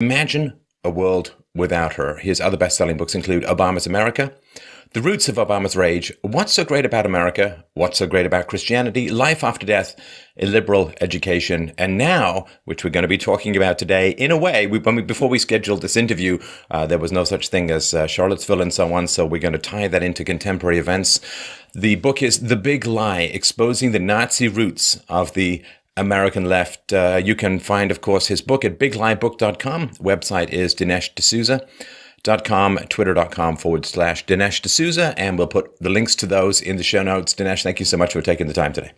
Imagine a world without her. His other best-selling books include Obama's America, The Roots of Obama's Rage, What's So Great About America, What's So Great About Christianity, Life After Death, Illiberal Education, and now, which we're going to be talking about today, in a way, before we scheduled this interview, there was no such thing as Charlottesville and so on, so we're going to tie that into contemporary events. The book is The Big Lie, Exposing the Nazi Roots of the American Left. You can find, of course, his book at bigliebook.com. Website is DineshD'Souza.com, twitter.com/Dinesh D'Souza, and we'll put the links to those in the show notes. Dinesh, thank you so much for taking the time today.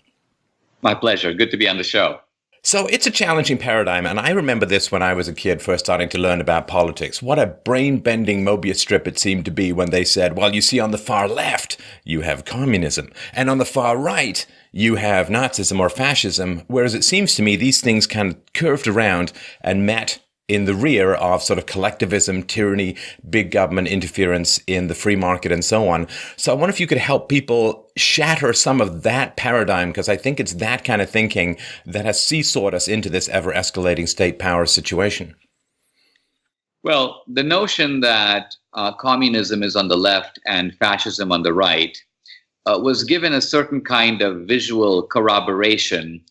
My pleasure. Good to be on the show. So it's a challenging paradigm, and I remember this when I was a kid first starting to learn about politics. What a brain-bending Mobius strip it seemed to be when they said, well, you see, on the far left, you have communism, and on the far right, you have Nazism or fascism, whereas it seems to me these things kind of curved around and met in the rear of sort of collectivism, tyranny, big government interference in the free market, and so on. So I wonder if you could help people shatter some of that paradigm, because I think it's that kind of thinking that has seesawed us into this ever-escalating state power situation. Well, the notion that communism is on the left and fascism on the right was given a certain kind of visual corroboration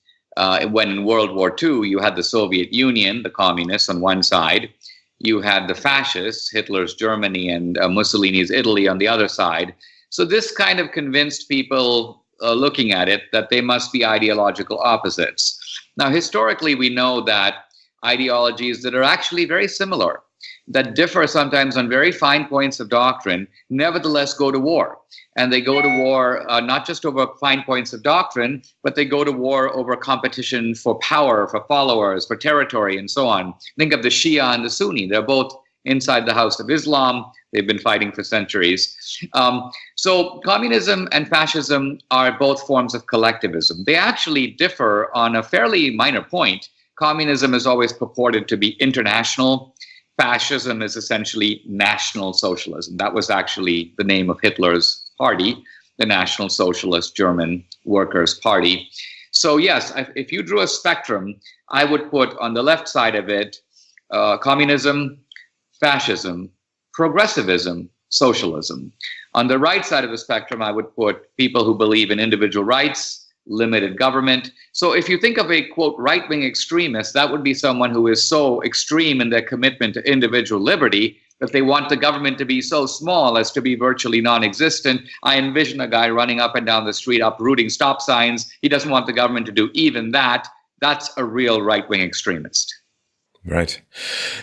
when in World War II, you had the Soviet Union, the communists on one side, you had the fascists, Hitler's Germany and Mussolini's Italy on the other side. So this kind of convinced people looking at it that they must be ideological opposites. Now, historically, we know that ideologies that are actually very similar, that differ sometimes on very fine points of doctrine, nevertheless go to war. And they go to war not just over fine points of doctrine, but they go to war over competition for power, for followers, for territory, and so on. Think of the Shia and the Sunni. They're both inside the House of Islam. They've been fighting for centuries. So communism and fascism are both forms of collectivism. They actually differ on a fairly minor point. Communism is always purported to be international. Fascism is essentially National Socialism. That was actually the name of Hitler's party, the National Socialist German Workers' Party. So yes, if you drew a spectrum, I would put on the left side of it communism, fascism, progressivism, socialism. On the right side of the spectrum, I would put people who believe in individual rights, limited government. So if you think of a, quote, right-wing extremist, that would be someone who is so extreme in their commitment to individual liberty that they want the government to be so small as to be virtually non-existent. I envision a guy running up and down the street, uprooting stop signs. He doesn't want the government to do even that. That's a real right-wing extremist. Right.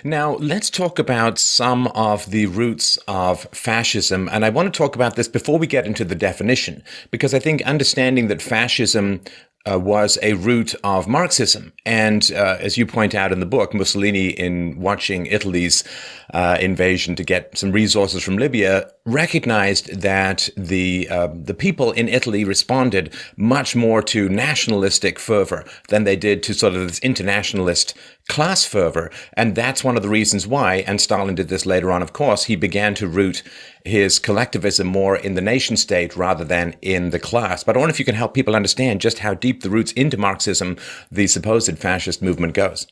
Now, let's talk about some of the roots of fascism. And I want to talk about this before we get into the definition, because I think understanding that fascism was a root of Marxism. And as you point out in the book, Mussolini, in watching Italy's invasion to get some resources from Libya, recognized that the people in Italy responded much more to nationalistic fervor than they did to sort of this internationalist class fervor. And that's one of the reasons why, and Stalin did this later on, of course, he began to root his collectivism more in the nation state rather than in the class. But I wonder if you can help people understand just how deep the roots into Marxism the supposed fascist movement goes.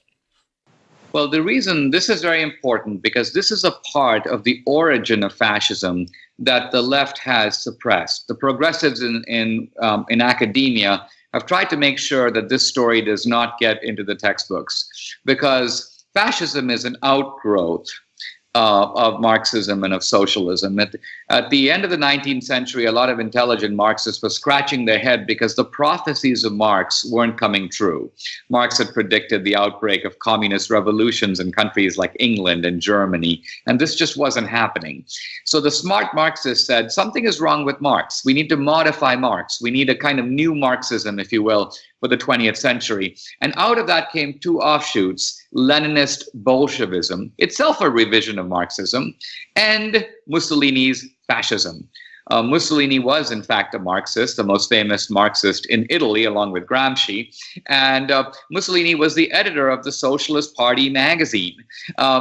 Well, the reason this is very important, because this is a part of the origin of fascism that the left has suppressed. The progressives in academia have tried to make sure that this story does not get into the textbooks, because fascism is an outgrowth of Marxism and of socialism. At the end of the 19th century, a lot of intelligent Marxists were scratching their head because the prophecies of Marx weren't coming true. Marx had predicted the outbreak of communist revolutions in countries like England and Germany, and this just wasn't happening. So the smart Marxists said, something is wrong with Marx. We need to modify Marx. We need a kind of new Marxism, if you will, for the 20th century. And out of that came two offshoots: Leninist Bolshevism, itself a revision of Marxism, and Mussolini's fascism. Mussolini was, in fact, a Marxist, the most famous Marxist in Italy, along with Gramsci. And Mussolini was the editor of the Socialist Party magazine.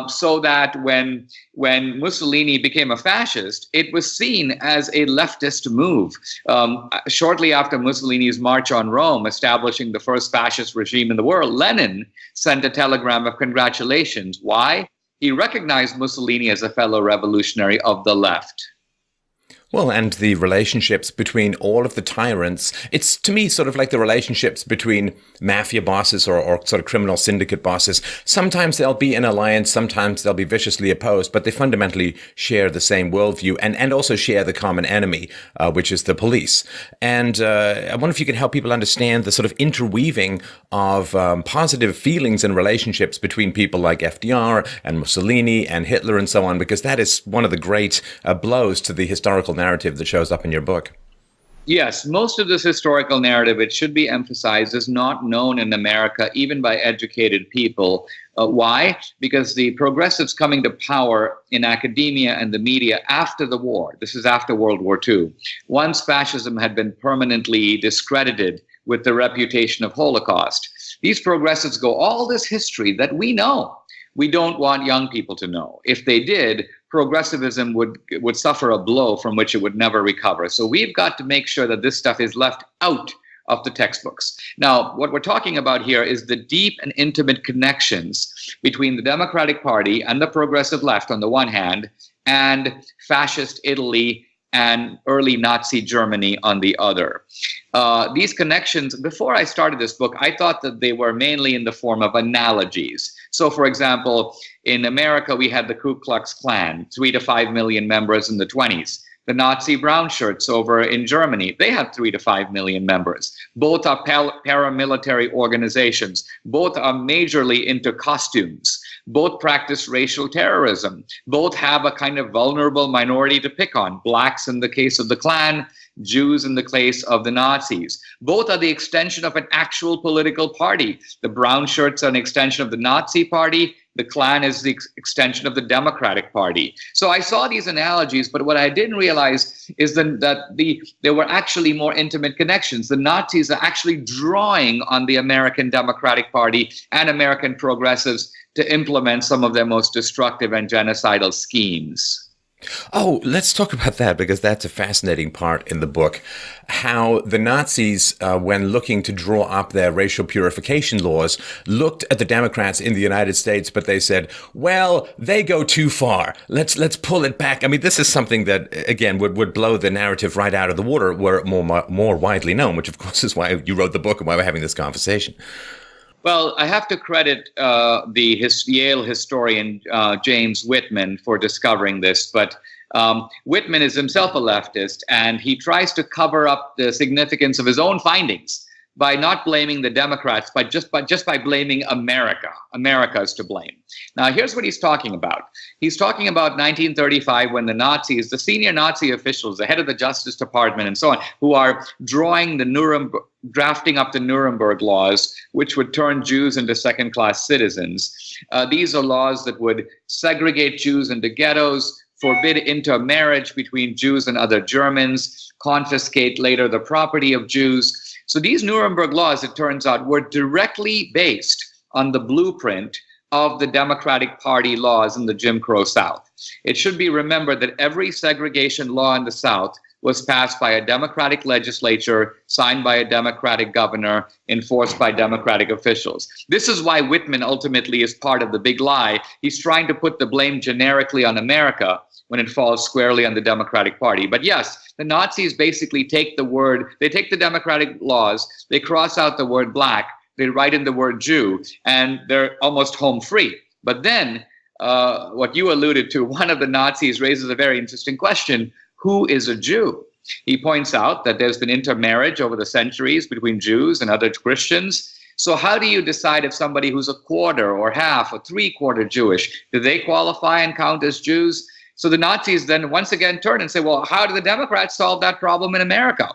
So that when Mussolini became a fascist, it was seen as a leftist move. Shortly after Mussolini's march on Rome, establishing the first fascist regime in the world, Lenin sent a telegram of congratulations. Why? he recognized Mussolini as a fellow revolutionary of the left. Well, and the relationships between all of the tyrants, it's to me sort of like the relationships between mafia bosses or sort of criminal syndicate bosses. Sometimes they'll be in alliance, sometimes they'll be viciously opposed, but they fundamentally share the same worldview and also share the common enemy, which is the police. And I wonder if you could help people understand the sort of interweaving of positive feelings and relationships between people like FDR and Mussolini and Hitler and so on, because that is one of the great blows to the historical narrative that shows up in your book. Yes, most of this historical narrative, it should be emphasized, is not known in America, even by educated people. Why? Because the progressives coming to power in academia and the media after the war, this is after World War II, once fascism had been permanently discredited with the reputation of Holocaust, these progressives go, all this history that we know, we don't want young people to know. If they did, progressivism would suffer a blow from which it would never recover. So we've got to make sure that this stuff is left out of the textbooks. Now, what we're talking about here is the deep and intimate connections between the Democratic Party and the progressive left on the one hand, and fascist Italy and early Nazi Germany on the other. These connections, before I started this book, I thought that they were mainly in the form of analogies. So, for example, in America, we had the Ku Klux Klan, 3 to 5 million members in the 20s. The Nazi brown shirts over in Germany, they had 3 to 5 million members. Both are paramilitary organizations. Both are majorly into costumes. Both practice racial terrorism. Both have a kind of vulnerable minority to pick on. Blacks in the case of the Klan, Jews in the case of the Nazis. Both are the extension of an actual political party. The brown shirts are an extension of the Nazi party. The Klan is the extension of the Democratic Party. So I saw these analogies, but what I didn't realize is that there were actually more intimate connections. The Nazis are actually drawing on the American Democratic Party and American progressives to implement some of their most destructive and genocidal schemes. Oh, let's talk about that, because that's a fascinating part in the book. How the Nazis, when looking to draw up their racial purification laws, looked at the Democrats in the United States, but they said, well, they go too far. Let's pull it back. I mean, this is something that, again, would blow the narrative right out of the water were it more widely known, which, of course, is why you wrote the book and why we're having this conversation. Well, I have to credit the Yale historian James Whitman for discovering this, but Whitman is himself a leftist, and he tries to cover up the significance of his own findings by not blaming the Democrats, but just by blaming America. America is to blame. Now, here's what he's talking about. He's talking about 1935, when the Nazis, the senior Nazi officials, the head of the Justice Department and so on, who are drafting up the Nuremberg laws, which would turn Jews into second-class citizens. These are laws that would segregate Jews into ghettos, forbid intermarriage between Jews and other Germans, confiscate later the property of Jews. So these Nuremberg laws, it turns out, were directly based on the blueprint of the Democratic Party laws in the Jim Crow South. It should be remembered that every segregation law in the South was passed by a Democratic legislature, signed by a Democratic governor, enforced by Democratic officials. This is why Whitman ultimately is part of the big lie. He's trying to put the blame generically on America when it falls squarely on the Democratic Party. But yes, the Nazis basically take the Democratic laws, they cross out the word black, they write in the word Jew, and they're almost home free. But then, what you alluded to, one of the Nazis raises a very interesting question. Who is a Jew? He points out that there's been intermarriage over the centuries between Jews and other Christians. So how do you decide if somebody who's a quarter or half or three-quarter Jewish, do they qualify and count as Jews? So the Nazis then once again turn and say, well, how do the Democrats solve that problem in America?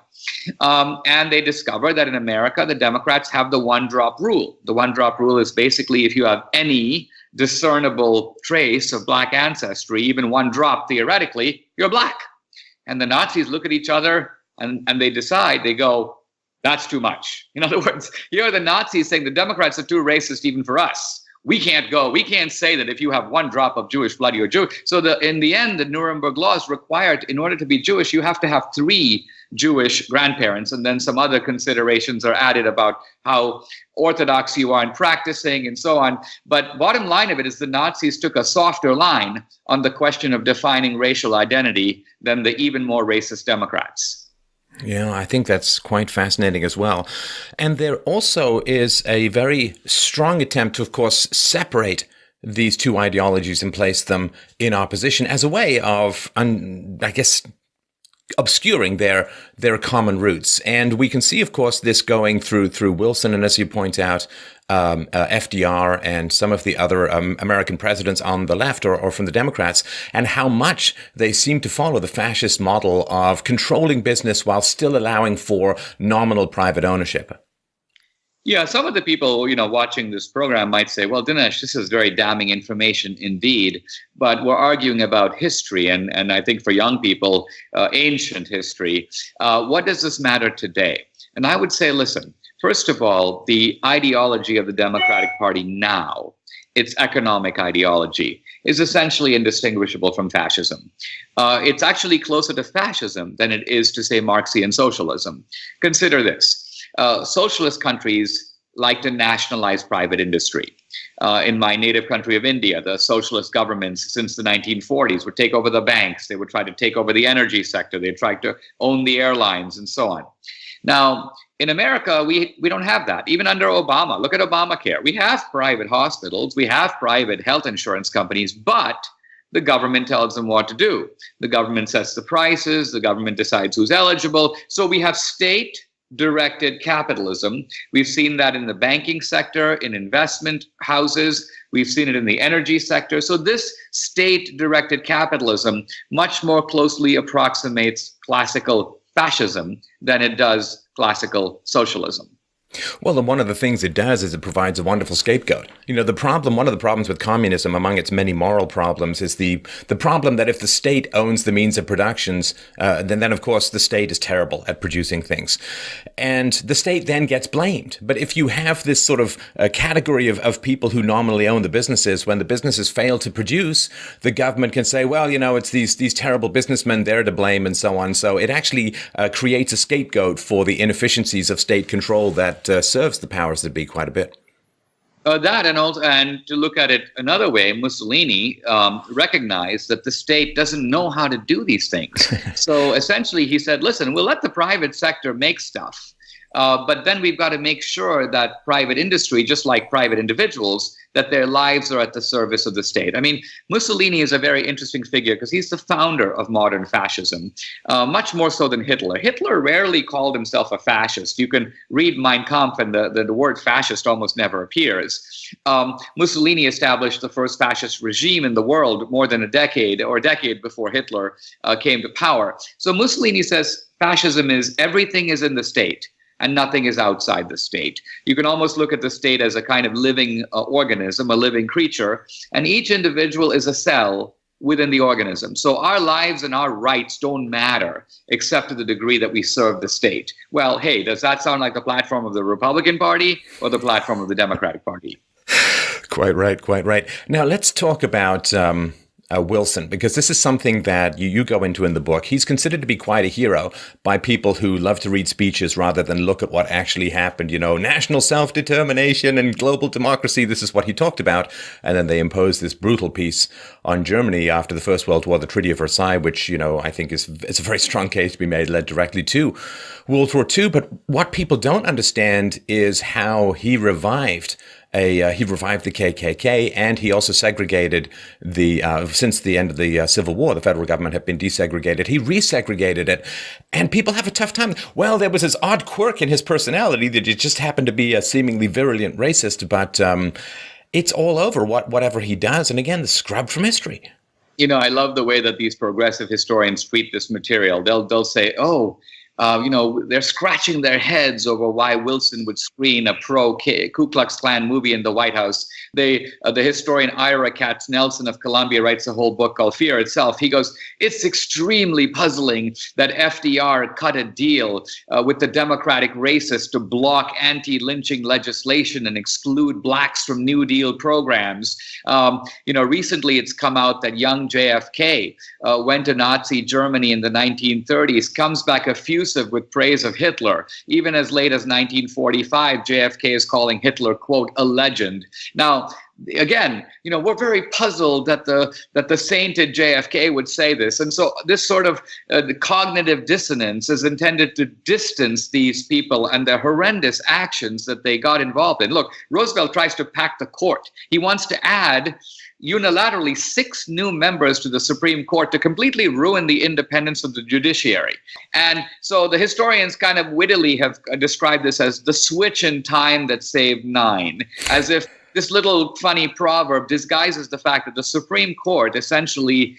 And they discover that in America, the Democrats have the one-drop rule. The one-drop rule is basically if you have any discernible trace of black ancestry, even one drop theoretically, you're black. And the Nazis look at each other and they decide, they go, that's too much. In other words, here are the Nazis saying the Democrats are too racist even for us. we can't say that if you have one drop of Jewish blood, you're Jewish. So in the end, the Nuremberg laws required, in order to be Jewish, you have to have 3 Jewish grandparents, and then some other considerations are added about how orthodox you are in practicing and so on. But bottom line of it is the Nazis took a softer line on the question of defining racial identity than the even more racist Democrats. Yeah, I think that's quite fascinating as well. And there also is a very strong attempt to, of course, separate these two ideologies and place them in opposition as a way of, I guess, obscuring their common roots. And we can see, of course, this going through Wilson, and as you point out, FDR and some of the other American presidents on the left or from the Democrats, and how much they seem to follow the fascist model of controlling business while still allowing for nominal private ownership. Yeah, some of the people, watching this program might say, well, Dinesh, this is very damning information indeed, but we're arguing about history, and I think for young people, ancient history. What does this matter today? And I would say, listen, first of all, the ideology of the Democratic Party now, its economic ideology, is essentially indistinguishable from fascism. It's actually closer to fascism than it is to, say, Marxian socialism. Consider this. Socialist countries like to nationalize private industry. In my native country of India, the socialist governments since the 1940s would take over the banks. They would try to take over the energy sector. They tried to own the airlines and so on. Now, in America, we don't have that. Even under Obama, look at Obamacare. We have private hospitals. We have private health insurance companies, but the government tells them what to do. The government sets the prices. The government decides who's eligible. So we have state-directed capitalism. We've seen that in the banking sector, in investment houses. We've seen it in the energy sector. So this state-directed capitalism much more closely approximates classical fascism than it does classical socialism. Well, and one of the things it does is it provides a wonderful scapegoat. One of the problems with communism, among its many moral problems, is the problem that if the state owns the means of productions, then of course the state is terrible at producing things. And the state then gets blamed. But if you have this sort of category of people who nominally own the businesses, when the businesses fail to produce, the government can say, well, it's these terrible businessmen, they're to blame and so on. So it actually creates a scapegoat for the inefficiencies of state control that serves the powers that be quite a bit. And to look at it another way, Mussolini recognized that the state doesn't know how to do these things. So essentially he said, listen, we'll let the private sector make stuff, but then we've got to make sure that private industry, just like private individuals, that their lives are at the service of the state. I mean, Mussolini is a very interesting figure because he's the founder of modern fascism, much more so than Hitler. Hitler rarely called himself a fascist. You can read Mein Kampf and the word fascist almost never appears. Mussolini established the first fascist regime in the world more than a decade before Hitler came to power. So Mussolini says fascism is everything is in the state and nothing is outside the state. You can almost look at the state as a kind of living organism, a living creature, and each individual is a cell within the organism. So our lives and our rights don't matter except to the degree that we serve the state. Well, hey, does that sound like the platform of the Republican Party or the platform of the Democratic Party? Quite right. Now let's talk about Wilson, because this is something that you go into in the book. He's considered to be quite a hero by people who love to read speeches rather than look at what actually happened. National self-determination and global democracy. This is what he talked about. And then they imposed this brutal peace on Germany after the First World War, the Treaty of Versailles, which, I think it's a very strong case to be made, led directly to World War II. But what people don't understand is how he revived the KKK, and he also segregated since the end of the Civil War, the federal government had been desegregated. He resegregated it, and people have a tough time. Well, there was this odd quirk in his personality that he just happened to be a seemingly virulent racist, but it's all over whatever he does. And again, the scrub from history. I love the way that these progressive historians treat this material. They'll say, oh, They're scratching their heads over why Wilson would screen a pro-Ku Klux Klan movie in the White House. The historian Ira Katz-Nelson of Columbia writes a whole book called Fear Itself. He goes, it's extremely puzzling that FDR cut a deal with the Democratic racists to block anti-lynching legislation and exclude blacks from New Deal programs. Recently it's come out that young JFK went to Nazi Germany in the 1930s, comes back effusive with praise of Hitler. Even as late as 1945, JFK is calling Hitler, quote, a legend. Now, again, we're very puzzled that the sainted JFK would say this. And so this sort of cognitive dissonance is intended to distance these people and the horrendous actions that they got involved in. Look, Roosevelt tries to pack the court. He wants to add unilaterally 6 new members to the Supreme Court to completely ruin the independence of the judiciary. And so the historians kind of wittily have described this as the switch in time that saved 9, as if this little funny proverb disguises the fact that the Supreme Court essentially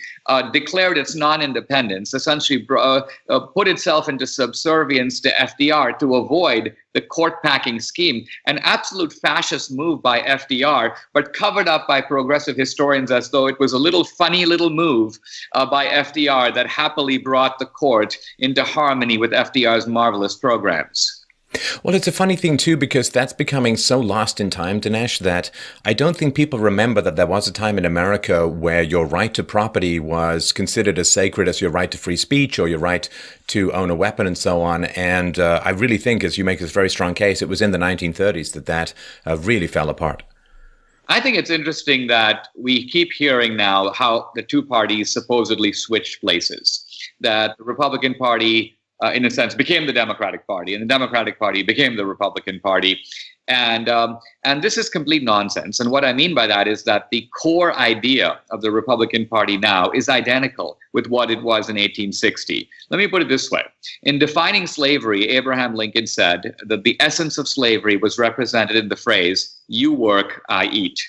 declared its non-independence, essentially put itself into subservience to FDR to avoid the court-packing scheme. An absolute fascist move by FDR, but covered up by progressive historians as though it was a funny little move by FDR that happily brought the court into harmony with FDR's marvelous programs. Well, it's a funny thing, too, because that's becoming so lost in time, Dinesh, that I don't think people remember that there was a time in America where your right to property was considered as sacred as your right to free speech or your right to own a weapon and so on. And I really think, as you make this very strong case, it was in the 1930s that really fell apart. I think it's interesting that we keep hearing now how the two parties supposedly switched places, that the Republican Party in a sense, became the Democratic Party, and the Democratic Party became the Republican Party. And this is complete nonsense. And what I mean by that is that the core idea of the Republican Party now is identical with what it was in 1860. Let me put it this way. In defining slavery, Abraham Lincoln said that the essence of slavery was represented in the phrase, "You work, I eat."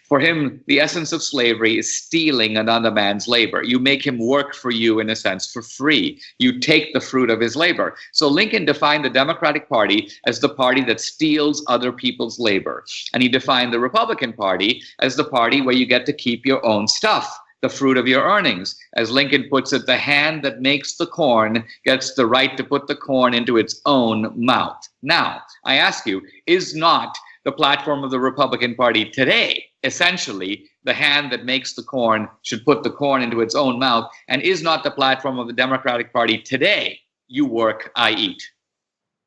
For him, the essence of slavery is stealing another man's labor. You make him work for you, in a sense, for free. You take the fruit of his labor. So Lincoln defined the Democratic Party as the party that steals other people's labor. And he defined the Republican Party as the party where you get to keep your own stuff, the fruit of your earnings. As Lincoln puts it, the hand that makes the corn gets the right to put the corn into its own mouth. Now, I ask you, is not the platform of the Republican Party today essentially the hand that makes the corn should put the corn into its own mouth? And is not the platform of the Democratic Party today, "You work, I eat"?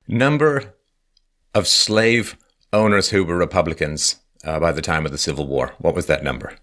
Number of slave owners who were Republicans by the time of the Civil War. What was that number?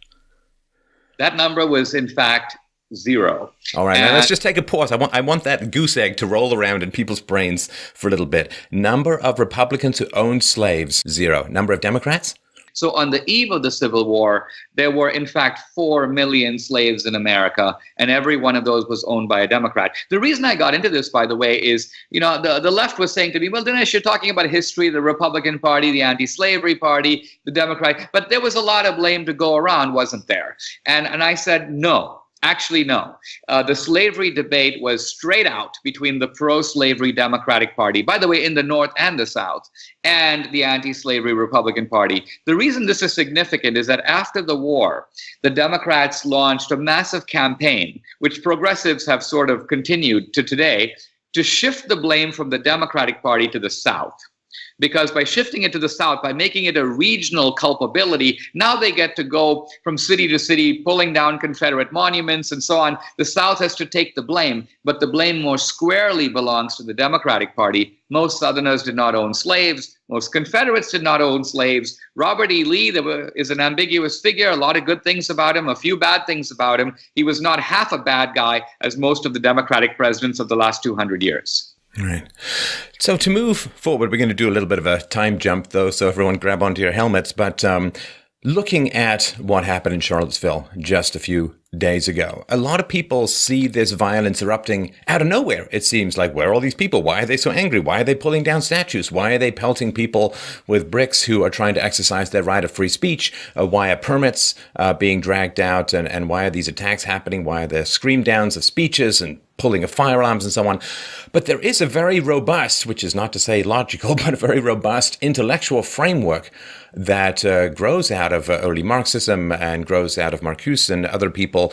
That number was, in fact, 0. All right, now let's just take a pause. I want that goose egg to roll around in people's brains for a little bit. Number of Republicans who owned slaves, 0. Number of Democrats? So on the eve of the Civil War, there were, in fact, 4 million slaves in America, and every one of those was owned by a Democrat. The reason I got into this, by the way, is, the left was saying to me, well, Dinesh, you're talking about history, the Republican Party, the anti-slavery party, the Democrat, but there was a lot of blame to go around, wasn't there? And I said, no. Actually, no. The slavery debate was straight out between the pro-slavery Democratic Party, by the way, in the North and the South, and the anti-slavery Republican Party. The reason this is significant is that after the war, the Democrats launched a massive campaign, which progressives have sort of continued to today, to shift the blame from the Democratic Party to the South. Because by shifting it to the South, by making it a regional culpability, now they get to go from city to city, pulling down Confederate monuments and so on. The South has to take the blame, but the blame more squarely belongs to the Democratic Party. Most Southerners did not own slaves. Most Confederates did not own slaves. Robert E. Lee is an ambiguous figure, a lot of good things about him, a few bad things about him. He was not half a bad guy as most of the Democratic presidents of the last 200 years. Right. So to move forward, we're going to do a little bit of a time jump, though, so everyone grab onto your helmets. But looking at what happened in Charlottesville just a few days ago. A lot of people see this violence erupting out of nowhere. It seems like, where are all these people? Why are they so angry? Why are they pulling down statues? Why are they pelting people with bricks who are trying to exercise their right of free speech? Why are permits being dragged out? And why are these attacks happening? Why are there scream downs of speeches and pulling of fire alarms and so on? But there is a very robust, which is not to say logical, but a very robust intellectual framework that grows out of early Marxism and grows out of Marcuse and other people.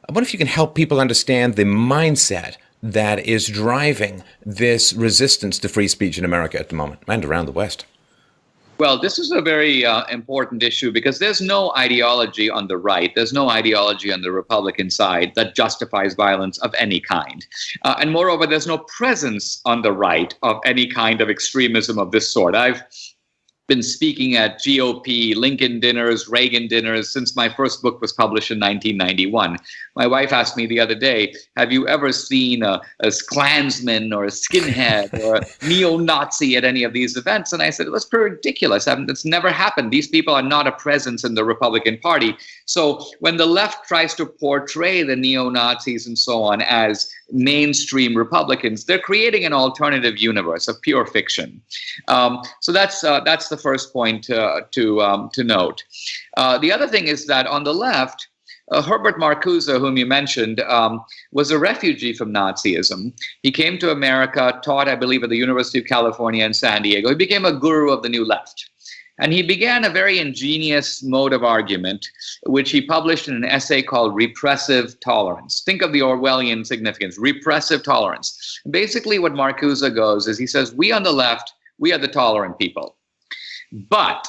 I wonder if you can help people understand the mindset that is driving this resistance to free speech in America at the moment and around the West. Well, this is a very important issue because there's no ideology on the right. There's no ideology on the Republican side that justifies violence of any kind. And moreover, there's no presence on the right of any kind of extremism of this sort. I've been speaking at GOP, Lincoln dinners, Reagan dinners since my first book was published in 1991. My wife asked me the other day, have you ever seen a Klansman or a skinhead or a neo-Nazi at any of these events? And I said, it was pretty ridiculous. It's never happened. These people are not a presence in the Republican Party. So when the left tries to portray the neo-Nazis and so on as mainstream Republicans, they're creating an alternative universe of pure fiction. So that's the first point to note. The other thing is that on the left, Herbert Marcuse, whom you mentioned, was a refugee from Nazism. He came to America, taught, I believe, at the University of California in San Diego. He became a guru of the New Left. And he began a very ingenious mode of argument, which he published in an essay called Repressive Tolerance. Think of the Orwellian significance, repressive tolerance. Basically, what Marcuse goes is he says, we on the left, we are the tolerant people. But,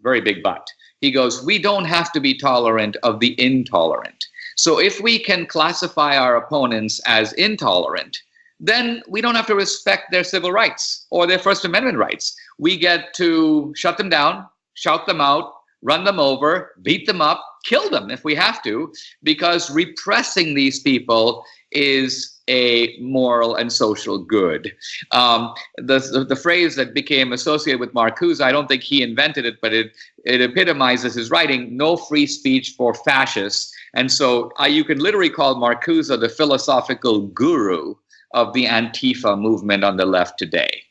very big but, he goes, we don't have to be tolerant of the intolerant. So if we can classify our opponents as intolerant, then we don't have to respect their civil rights or their First Amendment rights. We get to shut them down, shout them out, run them over, beat them up, kill them if we have to, because repressing these people is a moral and social good. The phrase that became associated with Marcuse, I don't think he invented it, but it epitomizes his writing, no free speech for fascists. And so you can literally call Marcuse the philosophical guru of the Antifa movement on the left today.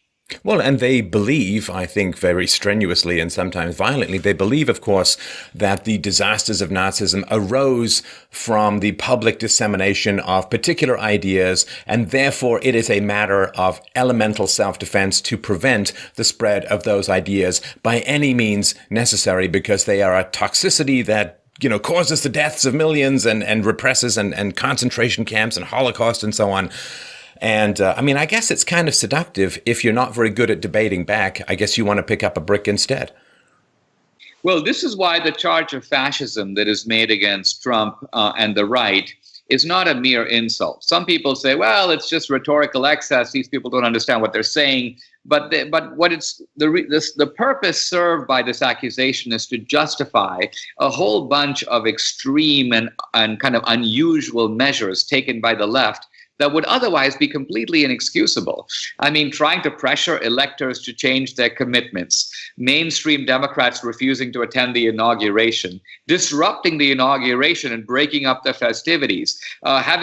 Well, and they believe, I think very strenuously and sometimes violently, they believe, of course, that the disasters of Nazism arose from the public dissemination of particular ideas, and therefore it is a matter of elemental self-defense to prevent the spread of those ideas by any means necessary, because they are a toxicity that causes the deaths of millions and represses and concentration camps and Holocaust and so on. And I guess it's kind of seductive. If you're not very good at debating back, I guess you want to pick up a brick instead. Well, this is why the charge of fascism that is made against Trump and the right is not a mere insult. Some people say, well, it's just rhetorical excess. These people don't understand what they're saying. But what it's the purpose served by this accusation is to justify a whole bunch of extreme and kind of unusual measures taken by the left that would otherwise be completely inexcusable. I mean, trying to pressure electors to change their commitments, mainstream Democrats refusing to attend the inauguration, disrupting the inauguration and breaking up the festivities,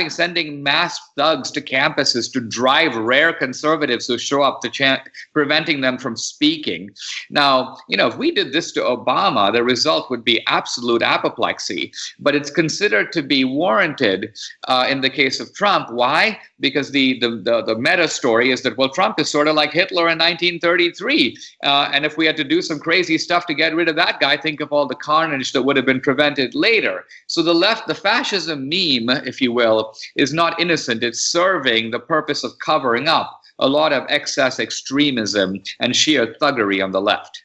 sending masked thugs to campuses to drive rare conservatives who show up to chant, preventing them from speaking. Now, if we did this to Obama, the result would be absolute apoplexy, but it's considered to be warranted in the case of Trump. Why? Because the meta story is that, well, Trump is sort of like Hitler in 1933. And if we had to do some crazy stuff to get rid of that guy, think of all the carnage that would have been prevented later. So the fascism meme, if you will, is not innocent. It's serving the purpose of covering up a lot of excess extremism and sheer thuggery on the left.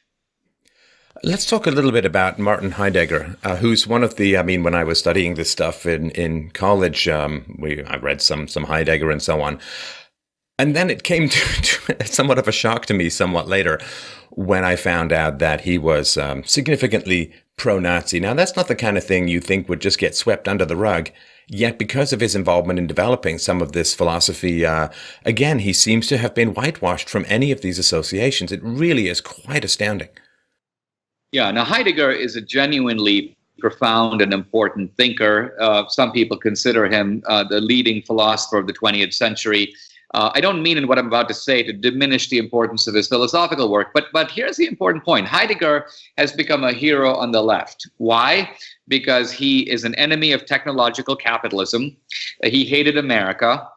Let's talk a little bit about Martin Heidegger, who's one of the, when I was studying this stuff in college, I read some Heidegger and so on. And then it came to somewhat of a shock to me somewhat later when I found out that he was significantly pro-Nazi. Now, that's not the kind of thing you think would just get swept under the rug. Yet because of his involvement in developing some of this philosophy, again, he seems to have been whitewashed from any of these associations. It really is quite astounding. Yeah, now Heidegger is a genuinely profound and important thinker. Some people consider him the leading philosopher of the 20th century. I don't mean in what I'm about to say to diminish the importance of his philosophical work, but here's the important point. Heidegger has become a hero on the left. Why? Because he is an enemy of technological capitalism. He hated America.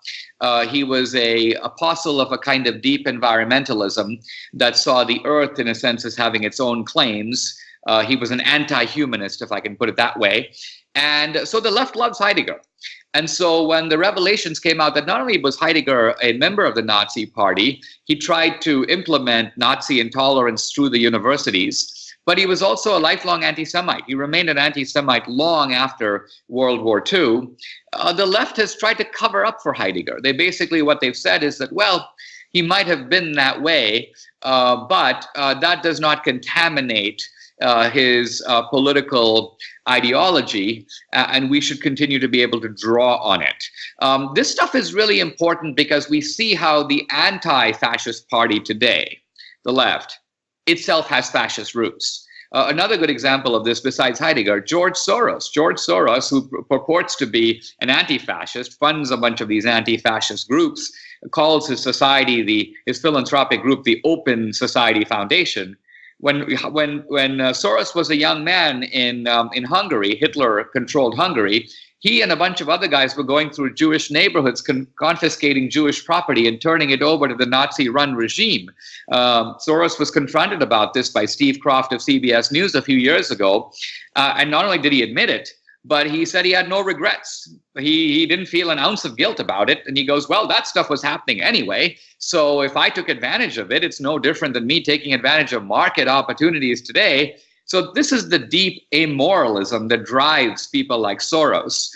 He was an apostle of a kind of deep environmentalism that saw the earth, in a sense, as having its own claims. He was an anti-humanist, if I can put it that way. And so the left loves Heidegger. And so when the revelations came out that not only was Heidegger a member of the Nazi Party, he tried to implement Nazi intolerance through the universities, but he was also a lifelong anti-Semite. He remained an anti-Semite long after World War II. The left has tried to cover up for Heidegger. What they've said is that, well, he might have been that way, but that does not contaminate his political ideology, and we should continue to be able to draw on it. This stuff is really important because we see how the anti-fascist party today, the left, itself has fascist roots. Another good example of this, besides Heidegger, George Soros. George Soros, who purports to be an anti-fascist, funds a bunch of these anti-fascist groups, calls his society, his philanthropic group, the Open Society Foundation. When Soros was a young man in Hungary, Hitler-controlled Hungary, he and a bunch of other guys were going through Jewish neighborhoods, confiscating Jewish property and turning it over to the Nazi-run regime. Soros was confronted about this by Steve Croft of CBS News a few years ago. And not only did he admit it, but he said he had no regrets. He didn't feel an ounce of guilt about it. And he goes, well, that stuff was happening anyway. So if I took advantage of it, it's no different than me taking advantage of market opportunities today. So this is the deep amoralism that drives people like Soros.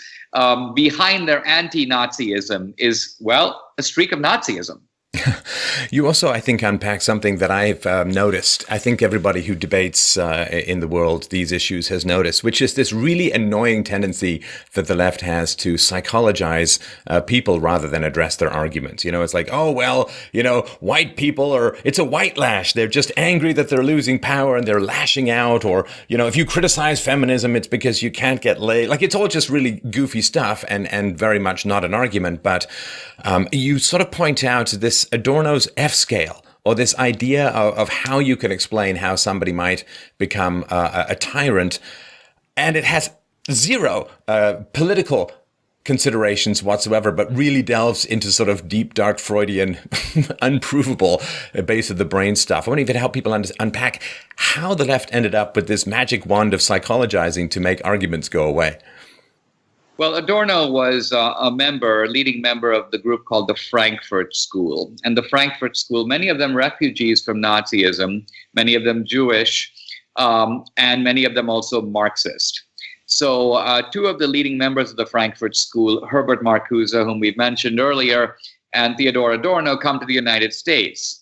Behind their anti-Nazism is, well, a streak of Nazism. You also, I think, unpack something that I've noticed. I think everybody who debates in the world these issues has noticed, which is this really annoying tendency that the left has to psychologize people rather than address their arguments. You know, it's like, oh, well, you know, white people it's a white lash. They're just angry that they're losing power and they're lashing out. Or, you know, if you criticize feminism, it's because you can't get laid. Like, it's all just really goofy stuff and very much not an argument. But you sort of point out this Adorno's F-scale, or this idea of how you can explain how somebody might become a tyrant, and it has zero political considerations whatsoever, but really delves into sort of deep, dark Freudian, unprovable base of the brain stuff. I want to even help people unpack how the left ended up with this magic wand of psychologizing to make arguments go away. Well, Adorno was a leading member of the group called the Frankfurt School. And the Frankfurt School, many of them refugees from Nazism, many of them Jewish, and many of them also Marxist. So two of the leading members of the Frankfurt School, Herbert Marcuse, whom we've mentioned earlier, and Theodor Adorno, come to the United States.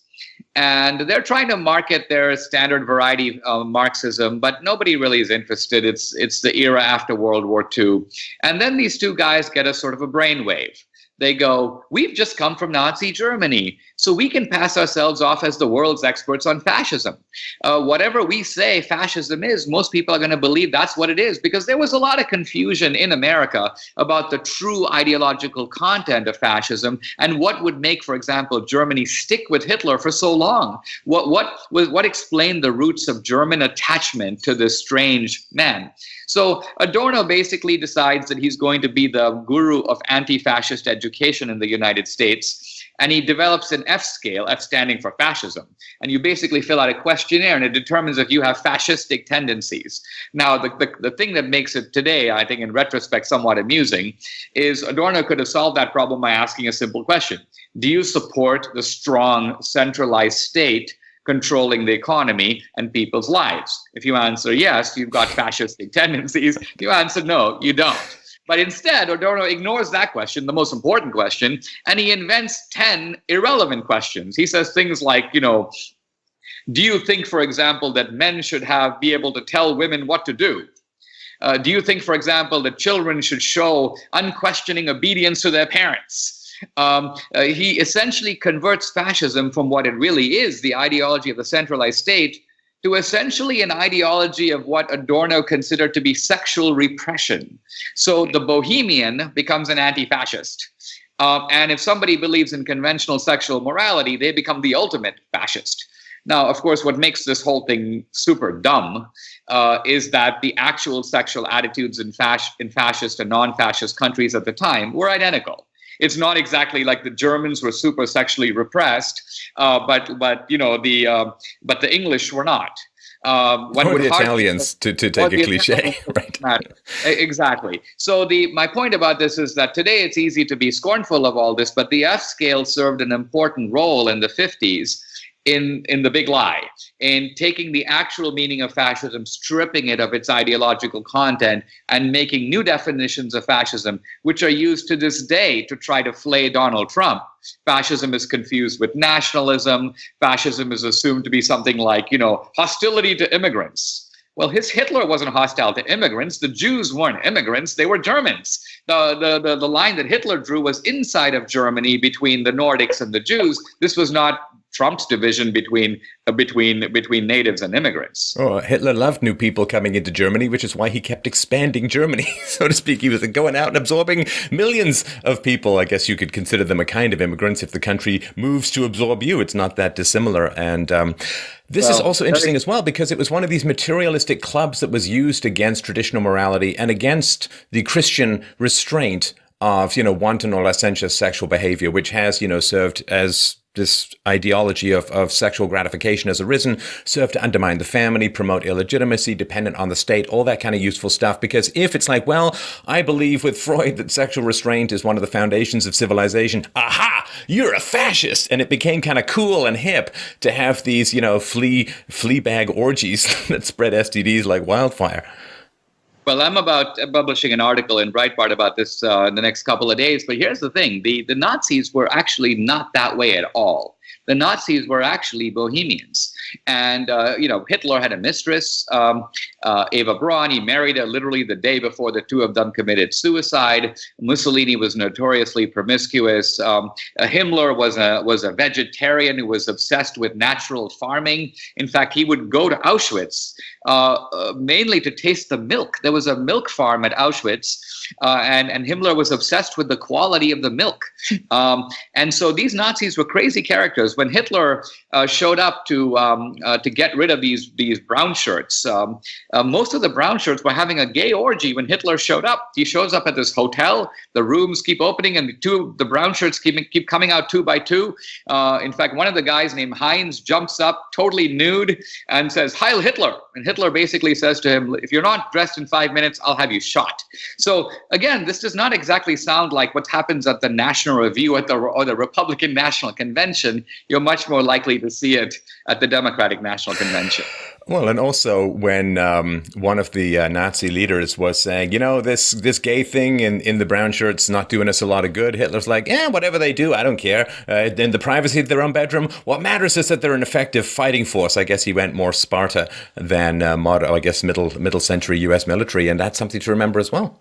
And they're trying to market their standard variety of Marxism, but nobody really is interested. It's the era after World War II. And then these two guys get a sort of a brainwave. They go, we've just come from Nazi Germany, so we can pass ourselves off as the world's experts on fascism. Whatever we say fascism is, most people are going to believe that's what it is, because there was a lot of confusion in America about the true ideological content of fascism and what would make, for example, Germany stick with Hitler for so long. What explained the roots of German attachment to this strange man? So Adorno basically decides that he's going to be the guru of anti-fascist education in the United States. And he develops an F scale, F standing for fascism. And you basically fill out a questionnaire and it determines if you have fascistic tendencies. Now, the thing that makes it today, I think in retrospect, somewhat amusing, is Adorno could have solved that problem by asking a simple question. Do you support the strong centralized state controlling the economy and people's lives? If you answer yes, you've got fascistic tendencies. If you answer no, you don't. But instead, Adorno ignores that question, the most important question, and he invents 10 irrelevant questions. He says things like, do you think, for example, that men should be able to tell women what to do? Do you think, for example, that children should show unquestioning obedience to their parents? He essentially converts fascism from what it really is, the ideology of the centralized state, to essentially an ideology of what Adorno considered to be sexual repression. So the bohemian becomes an anti-fascist. And if somebody believes in conventional sexual morality, they become the ultimate fascist. Now, of course, what makes this whole thing super dumb is that the actual sexual attitudes in fascist and non-fascist countries at the time were identical. It's not exactly like the Germans were super sexually repressed, but the English were not. Or the Italians, to take a cliche, right? Exactly. So my point about this is that today it's easy to be scornful of all this, but the F scale served an important role in the 50s in the big lie, in taking the actual meaning of fascism, stripping it of its ideological content, and making new definitions of fascism, which are used to this day to try to flay Donald Trump. Fascism is confused with nationalism. Fascism is assumed to be something like, hostility to immigrants. Well, Hitler wasn't hostile to immigrants. The Jews weren't immigrants. They were Germans. The line that Hitler drew was inside of Germany between the Nordics and the Jews. This was not Trump's division between natives and immigrants. Oh, Hitler loved new people coming into Germany, which is why he kept expanding Germany, so to speak. He was going out and absorbing millions of people. I guess you could consider them a kind of immigrants if the country moves to absorb you. It's not that dissimilar. And this is also interesting as well, because it was one of these materialistic clubs that was used against traditional morality and against the Christian restraint of, wanton or licentious sexual behavior, which has, served as this ideology of sexual gratification has arisen, served to undermine the family, promote illegitimacy, dependent on the state, all that kind of useful stuff. Because if it's like, well, I believe with Freud that sexual restraint is one of the foundations of civilization, aha, you're a fascist. And it became kind of cool and hip to have these, flea bag orgies that spread STDs like wildfire. Well, I'm about publishing an article in Breitbart about this in the next couple of days. But here's the thing. The Nazis were actually not that way at all. The Nazis were actually bohemians. And, Hitler had a mistress, Eva Braun. He married her literally the day before the two of them committed suicide. Mussolini was notoriously promiscuous. Himmler was a vegetarian who was obsessed with natural farming. In fact, he would go to Auschwitz mainly to taste the milk. There was a milk farm at Auschwitz. And Himmler was obsessed with the quality of the milk. And so these Nazis were crazy characters. When Hitler showed up to get rid of these brown shirts, most of the brown shirts were having a gay orgy when Hitler showed up. He shows up at this hotel. The rooms keep opening, and the brown shirts keep coming out two by two. In fact, one of the guys named Heinz jumps up totally nude and says, "Heil Hitler." And Hitler basically says to him, "If you're not dressed in 5 minutes, I'll have you shot." So again, this does not exactly sound like what happens at the National Review or the Republican National Convention. You're much more likely to see it at the Democratic National Convention. Well, and also when one of the Nazi leaders was saying, this gay thing in the brown shirts not doing us a lot of good, Hitler's like, whatever they do, I don't care. In the privacy of their own bedroom, what matters is that they're an effective fighting force. I guess he went more Sparta than middle century U.S. military, and that's something to remember as well.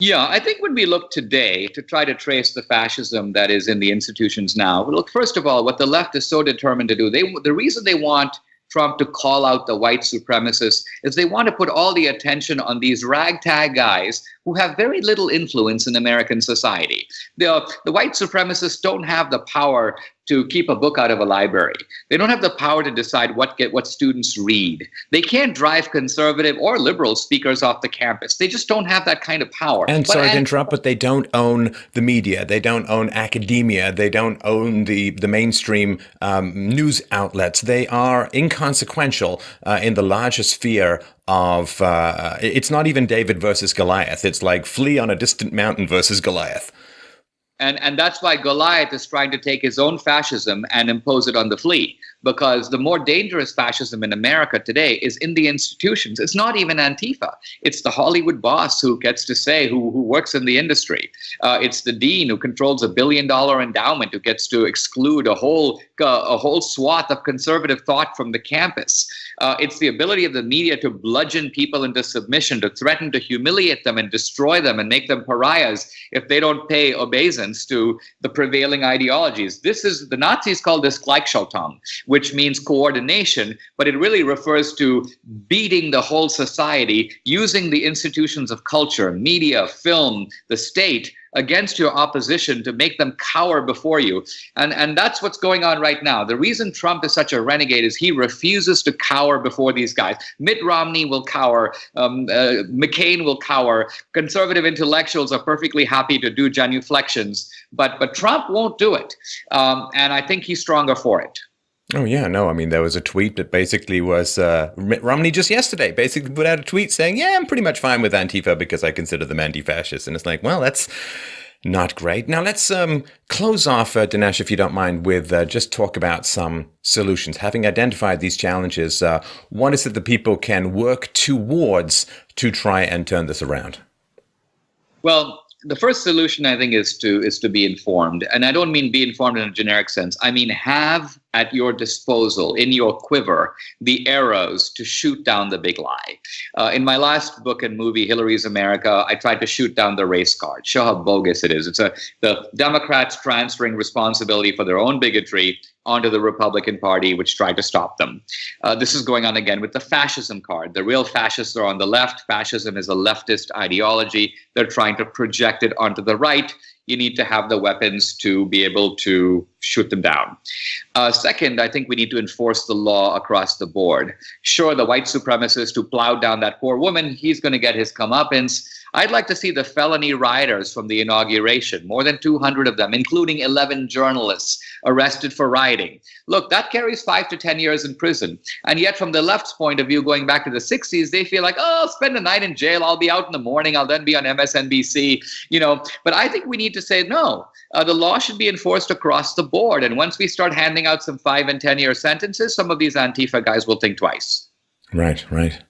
Yeah, I think when we look today to try to trace the fascism that is in the institutions now, look, first of all, what the left is so determined to do, the reason they want Trump to call out the white supremacists is they want to put all the attention on these ragtag guys who have very little influence in American society. The white supremacists don't have the power to keep a book out of a library. They don't have the power to decide what students read. They can't drive conservative or liberal speakers off the campus. They just don't have that kind of power. And sorry to interrupt, but they don't own the media. They don't own academia. They don't own the mainstream news outlets. They are inconsequential in the larger sphere of, it's not even David versus Goliath. It's like flee on a distant mountain versus Goliath. And that's why Goliath is trying to take his own fascism and impose it on the flea, because the more dangerous fascism in America today is in the institutions. It's not even Antifa. It's the Hollywood boss who gets to say who works in the industry. It's the dean who controls $1 billion endowment who gets to exclude a whole swath of conservative thought from the campus. It's the ability of the media to bludgeon people into submission, to threaten to humiliate them and destroy them and make them pariahs if they don't pay obeisance to the prevailing ideologies. The Nazis call this Gleichschaltung, which means coordination, but it really refers to beating the whole society using the institutions of culture, media, film, the state, against your opposition to make them cower before you. And that's what's going on right now. The reason Trump is such a renegade is he refuses to cower before these guys. Mitt Romney will cower. McCain will cower. Conservative intellectuals are perfectly happy to do genuflections, but Trump won't do it. And I think he's stronger for it. Oh, yeah, no, I mean, there was a tweet that basically was Mitt Romney just yesterday basically put out a tweet saying, yeah, I'm pretty much fine with Antifa because I consider them anti-fascist. And it's like, well, that's not great. Now, let's close off, Dinesh, if you don't mind, with just talk about some solutions. Having identified these challenges, what is it that people can work towards to try and turn this around? Well, the first solution, I think, is to be informed. And I don't mean be informed in a generic sense. I mean, have at your disposal, in your quiver, the arrows to shoot down the big lie. In my last book and movie, Hillary's America, I tried to shoot down the race card, show how bogus it is. It's the Democrats transferring responsibility for their own bigotry onto the Republican Party, which tried to stop them. This is going on again with the fascism card. The real fascists are on the left. Fascism is a leftist ideology. They're trying to project it onto the right. You need to have the weapons to be able to shoot them down. Second, I think we need to enforce the law across the board. Sure, the white supremacist who plowed down that poor woman, he's going to get his comeuppance. I'd like to see the felony rioters from the inauguration, more than 200 of them, including 11 journalists arrested for rioting. Look, that carries 5 to 10 years in prison. And yet from the left's point of view, going back to the 60s, they feel like, oh, I'll spend the night in jail. I'll be out in the morning. I'll then be on MSNBC, But I think we need to say, no, the law should be enforced across the board. And once we start handing out some 5 and 10-year sentences, some of these Antifa guys will think twice. Right, right.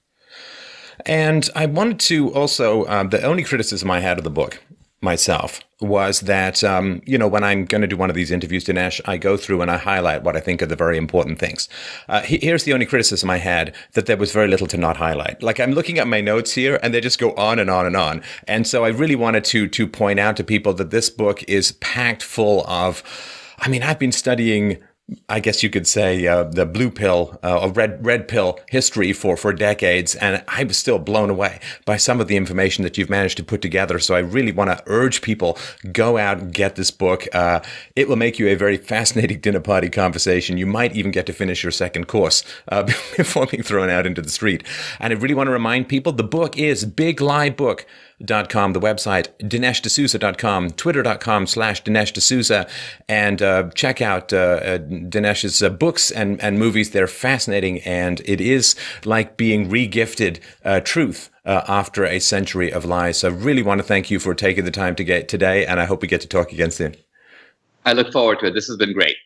And I wanted to also, the only criticism I had of the book myself was that, when I'm going to do one of these interviews, Dinesh, I go through and I highlight what I think are the very important things. Here's the only criticism I had, that there was very little to not highlight. Like, I'm looking at my notes here and they just go on and on and on. And so I really wanted to point out to people that this book is packed full of, I've been studying, I guess you could say, the blue pill or red pill history for decades. And I was still blown away by some of the information that you've managed to put together. So I really want to urge people, go out and get this book. It will make you a very fascinating dinner party conversation. You might even get to finish your second course before being thrown out into the street. And I really want to remind people, the book is BigLieBook.com, the website, DineshD'Souza.com, Twitter.com/Dinesh D'Souza, and check out Dinesh's books and movies. They're fascinating, and it is like being re-gifted truth after a century of lies. So I really want to thank you for taking the time to get today, and I hope we get to talk again soon. I look forward to it. This has been great.